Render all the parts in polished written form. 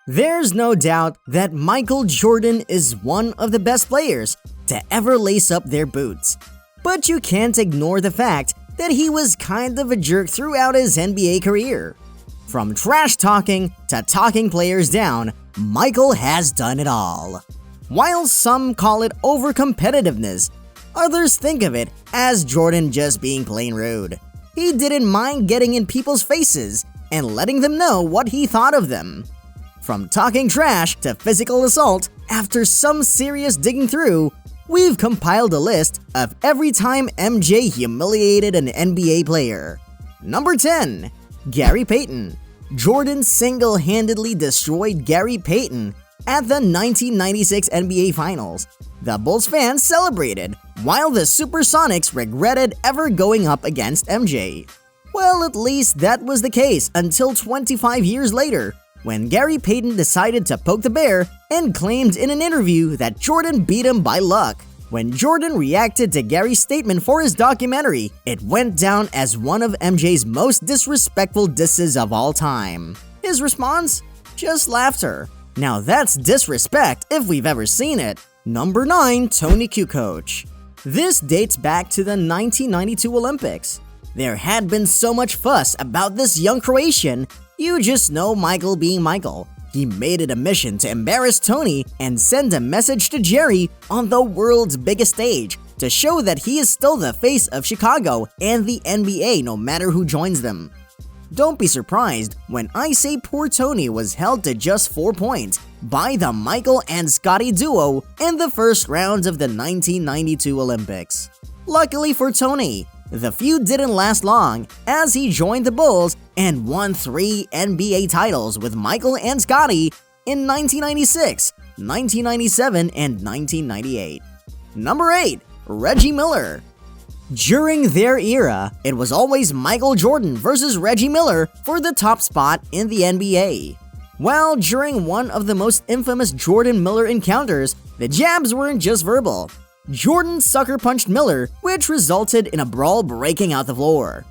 There's no doubt that Michael Jordan is one of the best players to ever lace up their boots. But you can't ignore the fact that he was kind of a jerk throughout his NBA career. From trash talking to talking players down, Michael has done it all. While some call it over-competitiveness, others think of it as Jordan just being plain rude. He didn't mind getting in people's faces and letting them know what he thought of them. From talking trash to physical assault, after some serious digging through, we've compiled a list of every time MJ humiliated an NBA player. Number 10. Gary Payton. Jordan single-handedly destroyed Gary Payton at the 1996 NBA Finals. The Bulls fans celebrated, while the Supersonics regretted ever going up against MJ. Well, at least that was the case until 25 years later, when Gary Payton decided to poke the bear and claimed in an interview that Jordan beat him by luck. When Jordan reacted to Gary's statement for his documentary, it went down as one of MJ's most disrespectful disses of all time. His response? Just laughter. Now that's disrespect if we've ever seen it. Number 9. Toni Kukoč. This dates back to the 1992 Olympics. There had been so much fuss about this young Croatian. You just know Michael being Michael. He made it a mission to embarrass Toni and send a message to Jerry on the world's biggest stage to show that he is still the face of Chicago and the NBA no matter who joins them. Don't be surprised when I say poor Toni was held to just 4 points by the Michael and Scottie duo in the first round of the 1992 Olympics. Luckily for Toni, the feud didn't last long as he joined the Bulls and won 3 NBA titles with Michael and Scottie in 1996, 1997, and 1998. Number 8. Reggie Miller. During their era, it was always Michael Jordan versus Reggie Miller for the top spot in the NBA. Well, during one of the most infamous Jordan-Miller encounters, the jabs weren't just verbal. Jordan sucker punched Miller, which resulted in a brawl breaking out the floor.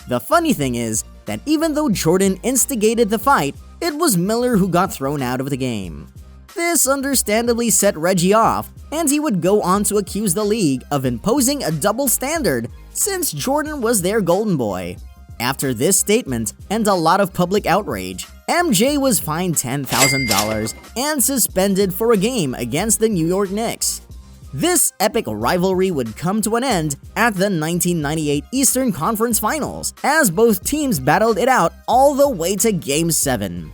The funny thing is that even though Jordan instigated the fight, it was Miller who got thrown out of the game. This understandably set Reggie off, and he would go on to accuse the league of imposing a double standard since Jordan was their golden boy. After this statement and a lot of public outrage, MJ was fined $10,000 and suspended for a game against the New York Knicks. This epic rivalry would come to an end at the 1998 Eastern Conference Finals, as both teams battled it out all the way to Game 7.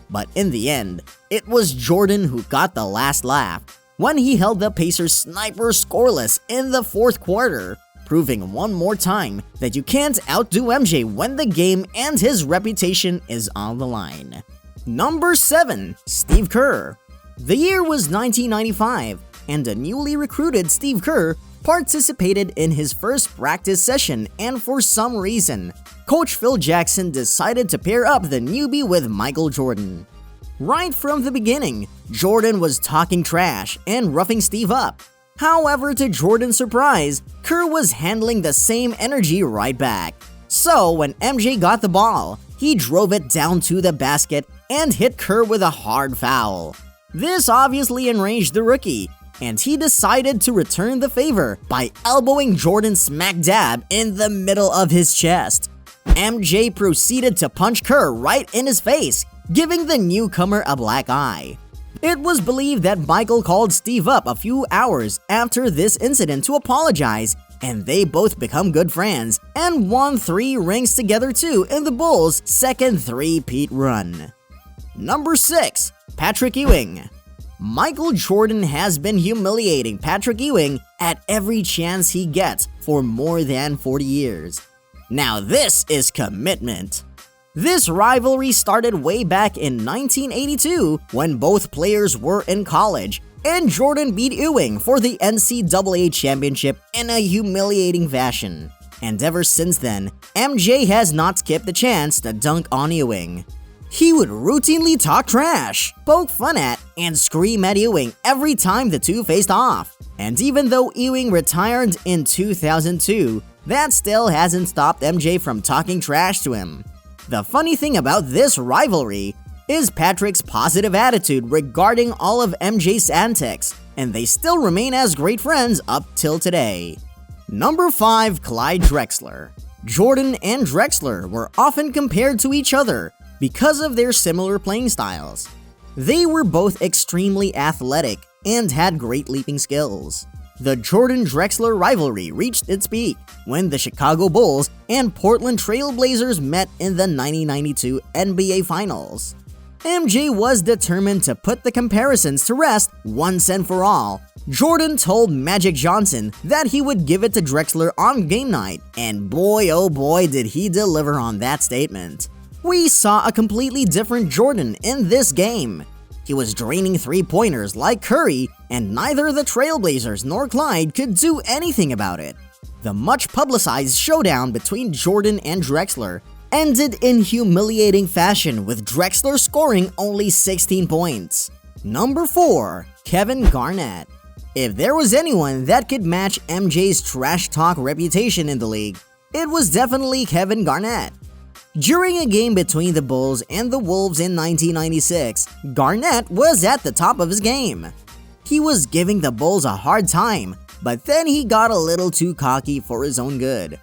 But in the end, it was Jordan who got the last laugh when he held the Pacers sniper scoreless in the fourth quarter, proving one more time that you can't outdo MJ when the game and his reputation is on the line. Number 7. Steve Kerr. The year was 1995, and a newly recruited Steve Kerr participated in his first practice session, and for some reason, Coach Phil Jackson decided to pair up the newbie with Michael Jordan. Right from the beginning, Jordan was talking trash and roughing Steve up. However, to Jordan's surprise, Kerr was handling the same energy right back. So when MJ got the ball, he drove it down to the basket and hit Kerr with a hard foul. This obviously enraged the rookie, and he decided to return the favor by elbowing Jordan smack dab in the middle of his chest. MJ proceeded to punch Kerr right in his face, giving the newcomer a black eye. It was believed that Michael called Steve up a few hours after this incident to apologize, and they both become good friends and won 3 rings together too in the Bulls' second three-peat run. Number 6. Patrick Ewing. Michael Jordan has been humiliating Patrick Ewing at every chance he gets for more than 40 years. Now this is commitment. This rivalry started way back in 1982 when both players were in college, and Jordan beat Ewing for the NCAA championship in a humiliating fashion. And ever since then, MJ has not skipped the chance to dunk on Ewing. He would routinely talk trash, poke fun at, and scream at Ewing every time the two faced off. And even though Ewing retired in 2002, that still hasn't stopped MJ from talking trash to him. The funny thing about this rivalry is Patrick's positive attitude regarding all of MJ's antics, and they still remain as great friends up till today. Number 5. Clyde Drexler. Jordan and Drexler were often compared to each other because of their similar playing styles. They were both extremely athletic and had great leaping skills. The Jordan-Drexler rivalry reached its peak when the Chicago Bulls and Portland Trail Blazers met in the 1992 NBA Finals. MJ was determined to put the comparisons to rest once and for all. Jordan told Magic Johnson that he would give it to Drexler on game night, and boy oh boy did he deliver on that statement. We saw a completely different Jordan in this game. He was draining three-pointers like Curry, and neither the Trailblazers nor Clyde could do anything about it. The much-publicized showdown between Jordan and Drexler ended in humiliating fashion, with Drexler scoring only 16 points. Number 4. Kevin Garnett. If there was anyone that could match MJ's trash talk reputation in the league, it was definitely Kevin Garnett. During a game between the Bulls and the Wolves in 1996, Garnett was at the top of his game. He was giving the Bulls a hard time, but then he got a little too cocky for his own good.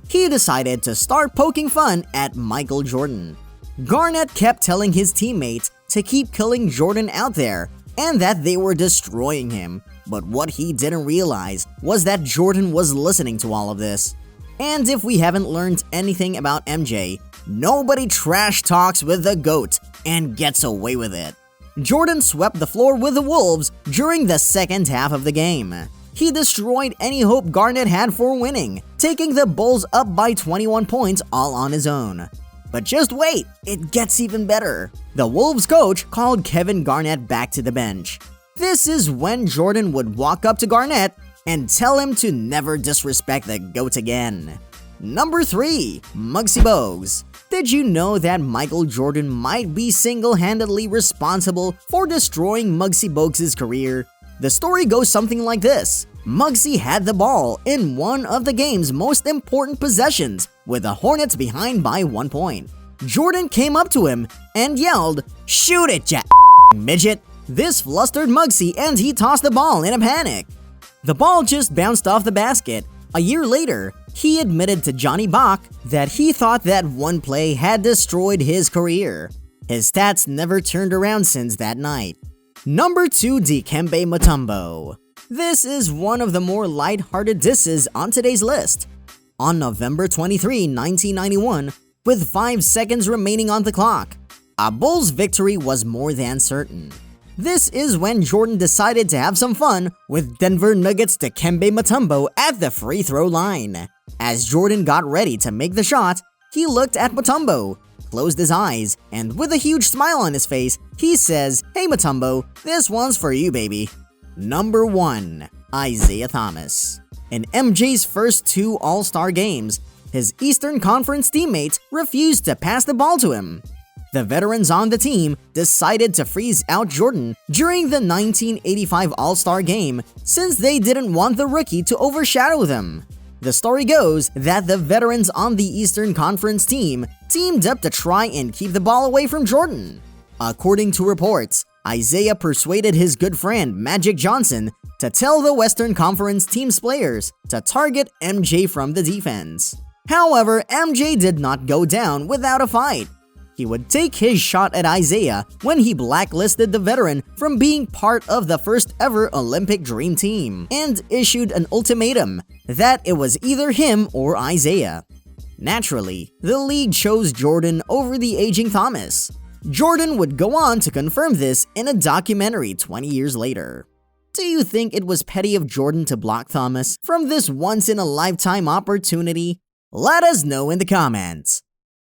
He decided to start poking fun at Michael Jordan. Garnett kept telling his teammates to keep killing Jordan out there and that they were destroying him, but what he didn't realize was that Jordan was listening to all of this. And if we haven't learned anything about MJ, nobody trash talks with the GOAT and gets away with it. Jordan swept the floor with the Wolves during the second half of the game. He destroyed any hope Garnett had for winning, taking the Bulls up by 21 points all on his own. But just wait, it gets even better. The Wolves coach called Kevin Garnett back to the bench. This is when Jordan would walk up to Garnett and tell him to never disrespect the GOAT again. Number 3. Muggsy Bogues. Did you know that Michael Jordan might be single-handedly responsible for destroying Muggsy Bogues' career? The story goes something like this. Muggsy had the ball in one of the game's most important possessions with the Hornets behind by 1 point. Jordan came up to him and yelled, "Shoot it, ya midget!" This flustered Muggsy and he tossed the ball in a panic. The ball just bounced off the basket. A year later, he admitted to Johnny Bach that he thought that one play had destroyed his career. His stats never turned around since that night. Number 2. Dikembe Mutombo. This is one of the more light-hearted disses on today's list. On November 23, 1991, with 5 seconds remaining on the clock, a Bulls victory was more than certain. This is when Jordan decided to have some fun with Denver Nuggets Dikembe Mutombo at the free throw line. As Jordan got ready to make the shot, he looked at Mutombo, closed his eyes, and with a huge smile on his face, he says, "Hey Mutombo, this one's for you, baby." Number 1. Isiah Thomas. In MJ's first 2 All-Star games, his Eastern Conference teammates refused to pass the ball to him. The veterans on the team decided to freeze out Jordan during the 1985 All-Star game since they didn't want the rookie to overshadow them. The story goes that the veterans on the Eastern Conference team teamed up to try and keep the ball away from Jordan. According to reports, Isiah persuaded his good friend Magic Johnson to tell the Western Conference team's players to target MJ from the defense. However, MJ did not go down without a fight. He would take his shot at Isiah when he blacklisted the veteran from being part of the first ever Olympic Dream Team and issued an ultimatum that it was either him or Isiah. Naturally, the league chose Jordan over the aging Thomas. Jordan would go on to confirm this in a documentary 20 years later. Do you think it was petty of Jordan to block Thomas from this once-in-a-lifetime opportunity? Let us know in the comments.